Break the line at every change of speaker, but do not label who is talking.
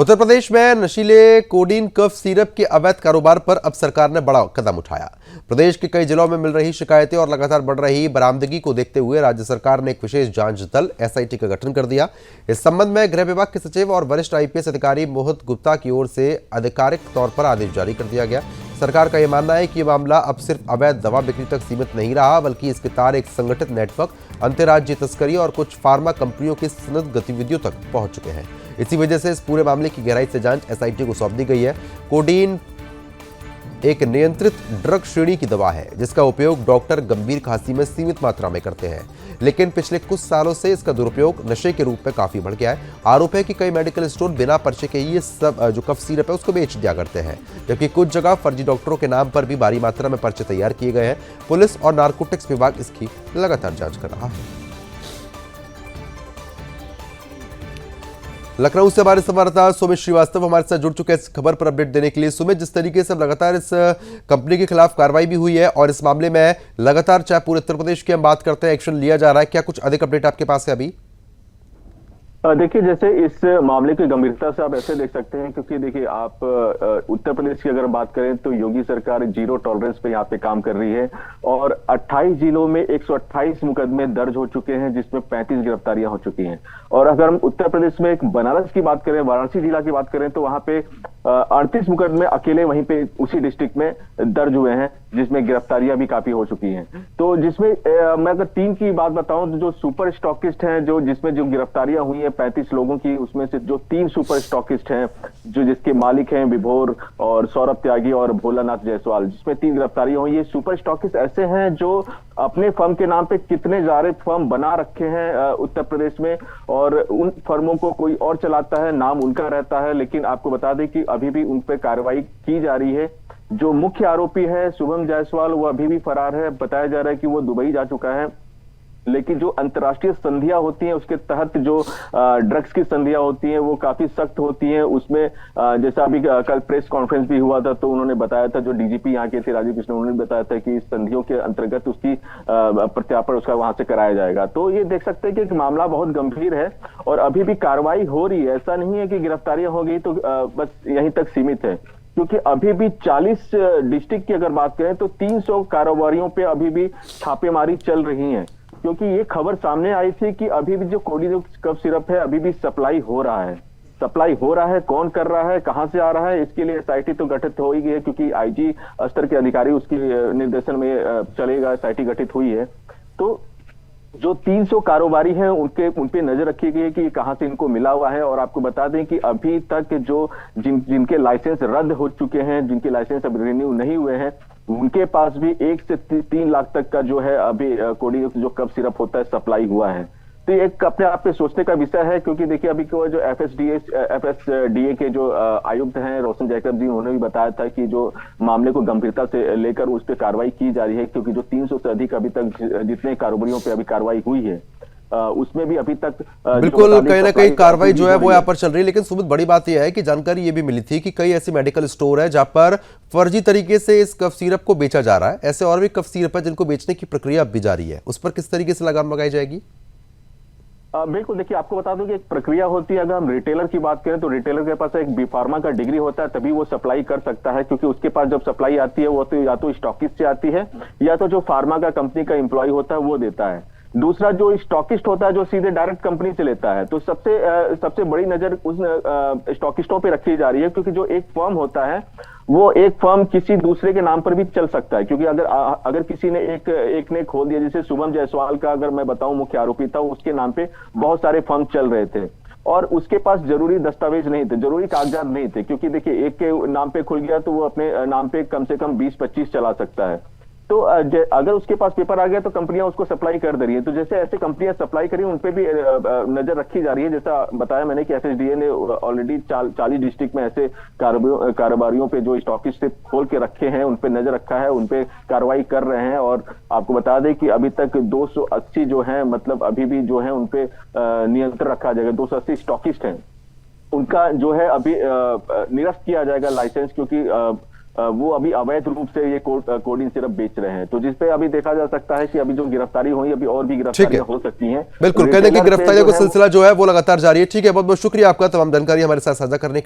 उत्तर प्रदेश में नशीले codeine cough syrup के अवैध कारोबार पर अब सरकार ने बड़ा कदम उठाया। प्रदेश के कई जिलों में मिल रही शिकायतें और लगातार बढ़ रही बरामदगी को देखते हुए राज्य सरकार ने एक विशेष जांच दल एसआईटी का गठन कर दिया। इस संबंध में गृह विभाग के सचिव और वरिष्ठ आईपीएस अधिकारी मोहित गुप्ता की ओर से आधिकारिक तौर पर आदेश जारी कर दिया गया। सरकार का यह मानना है कि यह मामला अब सिर्फ अवैध दवा बिक्री तक सीमित नहीं रहा, बल्कि इसके तार एक संगठित नेटवर्क, अंतर्राज्यीय तस्करी और कुछ फार्मा कंपनियों की सनद गतिविधियों तक पहुंच चुके हैं। इसी वजह से इस पूरे मामले की गहराई से जांच एसआईटी को सौंप दी गई है। कोडीन एक नियंत्रित ड्रग श्रेणी की दवा है जिसका उपयोग डॉक्टर गंभीर खांसी में सीमित मात्रा में करते हैं, लेकिन पिछले कुछ सालों से इसका दुरुपयोग नशे के रूप में काफी बढ़ गया है। आरोप है कि कई मेडिकल स्टोर बिना पर्चे के ये सब जो कफ सिरप है उसको बेच दिया करते हैं, जबकि कुछ जगह फर्जी डॉक्टरों के नाम पर भी भारी मात्रा में पर्चे तैयार किए गए हैं। पुलिस और नारकोटिक्स विभाग इसकी लगातार जांच कर रहा है। लखनऊ से हमारे संवाददाता सुमित श्रीवास्तव हमारे साथ जुड़ चुके हैं इस खबर पर अपडेट देने के लिए। सुमित, जिस तरीके से लगातार इस कंपनी के खिलाफ कार्रवाई भी हुई है और इस मामले में लगातार चाहे पूरे उत्तर प्रदेश की हम बात करते हैं एक्शन लिया जा रहा है, क्या कुछ अधिक अपडेट आपके पास है अभी?
देखिए, जैसे इस मामले की गंभीरता से आप ऐसे देख सकते हैं, क्योंकि देखिए आप उत्तर प्रदेश की अगर बात करें तो योगी सरकार जीरो टॉलरेंस पे यहाँ पे काम कर रही है और 28 जिलों में 128 मुकदमे दर्ज हो चुके हैं, जिसमें 35 गिरफ्तारियां हो चुकी हैं। और अगर हम उत्तर प्रदेश में एक बनारस की बात करें, वाराणसी जिला की बात करें, तो वहां पे 38 मुकदमे अकेले वहीं पे उसी डिस्ट्रिक्ट में दर्ज हुए हैं, जिसमें गिरफ्तारियां भी काफी हो चुकी हैं। तो जिसमें मैं अगर 3 की बात बताऊं तो जो सुपर स्टॉकिस्ट हैं, जिसमें जो गिरफ्तारियां हुई हैं 35 लोगों की, उसमें से जो 3 सुपर स्टॉकिस्ट हैं, जिसके मालिक हैं विभोर और सौरभ त्यागी और भोलानाथ जायसवाल, जिसमें 3 गिरफ्तारियां हुई। ये सुपर स्टॉकिस्ट ऐसे हैं जो अपने फर्म के नाम पे कितने सारे फर्म बना रखे हैं उत्तर प्रदेश में, और उन फर्मों को कोई और चलाता है, नाम उनका रहता है। लेकिन आपको बता दें कि अभी भी उन पर कार्रवाई की जा रही है। जो मुख्य आरोपी है शुभम जायसवाल, वो अभी भी फरार है। बताया जा रहा है कि वो दुबई जा चुका है, लेकिन जो अंतर्राष्ट्रीय संधियां होती हैं उसके तहत जो ड्रग्स की संधियां होती हैं वो काफी सख्त होती हैं। उसमें जैसा अभी कल प्रेस कॉन्फ्रेंस भी हुआ था, तो उन्होंने बताया था, जो डीजीपी यहाँ के थे राजीव कृष्ण, उन्होंने बताया था कि इस संधियों के अंतर्गत उसकी प्रत्यार्पण उसका वहां से कराया जाएगा। तो ये देख सकते हैं कि एक मामला बहुत गंभीर है और अभी भी कार्रवाई हो रही है। ऐसा नहीं है कि गिरफ्तारियां हो गई तो बस यहीं तक सीमित है, क्योंकि अभी भी 40 डिस्ट्रिक्ट की अगर बात करें तो 300 कारोबारियों पे अभी भी छापेमारी चल रही है। क्योंकि ये खबर सामने आई थी कि अभी भी जो कोडीन कफ सिरप है अभी भी सप्लाई हो रहा है। कौन कर रहा है, कहां से आ रहा है, इसके लिए एसआईटी तो गठित हो ही गई है, क्योंकि आईजी स्तर के अधिकारी उसके निर्देशन में चलेगा। एसआईटी गठित हुई है। तो जो 300 कारोबारी हैं उन पे नजर रखी गई है कि कहां से इनको मिला हुआ है। और आपको बता दें कि अभी तक जो जिनके लाइसेंस रद्द हो चुके हैं, जिनके लाइसेंस अब रिन्यू नहीं हुए हैं, उनके पास भी 1 से 3 लाख तक का जो है अभी कोडीन जो कफ सिरप होता है सप्लाई हुआ है। तो एक अपने आप पे सोचने का विषय है, क्योंकि देखिए अभी जो एफएसडीए के जो आयुक्त हैं रोशन जैकब जी, उन्होंने भी बताया था कि जो मामले को गंभीरता से लेकर उस पर कार्रवाई की जा रही है, क्योंकि जो 300 से अधिक अभी तक जितने कारोबारियों पे अभी कार्रवाई हुई है उसमें भी अभी तक
बिल्कुल कहीं ना कहीं कार्रवाई जो है वो यहाँ पर चल रही है। लेकिन सुमित, बड़ी बात यह है कि जानकारी ये भी मिली थी कि कई ऐसे मेडिकल स्टोर है जहां पर फर्जी तरीके से इस कफ सिरप को बेचा जा रहा है। ऐसे और भी कफ सिरप है जिनको बेचने की प्रक्रिया अब भी जारी है, उस पर किस तरीके से लगाम लगाई जाएगी?
बिल्कुल, देखिए आपको बता दूं कि एक प्रक्रिया होती है। अगर हम रिटेलर की बात करें तो रिटेलर के पास एक बी फार्मा का डिग्री होता है, तभी वो सप्लाई कर सकता है, क्योंकि उसके पास जब सप्लाई आती है वो तो या तो स्टॉकिस्ट से आती है या तो जो फार्मा का कंपनी का एम्प्लॉय होता है वो देता है। दूसरा जो स्टॉकिस्ट होता है जो सीधे डायरेक्ट कंपनी से लेता है। तो सबसे बड़ी नजर उस स्टॉकिस्टों पे रखी जा रही है, क्योंकि जो एक फर्म होता है वो एक फर्म किसी दूसरे के नाम पर भी चल सकता है। क्योंकि अगर किसी ने एक ने खोल दिया, जैसे शुभम जायसवाल का अगर मैं बताऊं मुख्य आरोपी था, उसके नाम पे बहुत सारे फर्म चल रहे थे और उसके पास जरूरी दस्तावेज नहीं थे, जरूरी कागजात नहीं थे। क्योंकि देखिए एक के नाम पे खुल गया तो वो अपने नाम पे कम से कम 20-25 चला सकता है। तो अगर उसके पास पेपर आ गया तो कंपनियां उसको सप्लाई कर दे रही है। तो जैसे ऐसे कंपनियां सप्लाई करी उन पे भी नजर रखी जा रही है। जैसा बताया मैंने कि एफएसडीए ने ऑलरेडी 40 डिस्ट्रिक्ट में ऐसे कारोबारियों पे जो स्टॉकिस्ट से खोल के रखे हैं उन पे नजर रखा है, उन पे कार्रवाई कर रहे हैं। और आपको बता दें कि अभी तक 280 जो है, मतलब अभी भी जो है उन पे नियंत्रण रखा जाएगा। 280 स्टॉकिस्ट हैं, उनका जो है अभी निरस्त किया जाएगा लाइसेंस, क्योंकि वो अभी अवैध रूप से ये कोडीन सिरप बेच रहे हैं। तो जिसपे अभी देखा जा सकता है कि अभी जो गिरफ्तारी हुई, अभी और भी गिरफ्तारियां हो सकती हैं।
बिल्कुल, कहने की गिरफ्तारियों का सिलसिला जो है वो लगातार जारी है। ठीक है, बहुत बहुत शुक्रिया आपका तमाम जानकारी हमारे साथ साझा करने के लिए।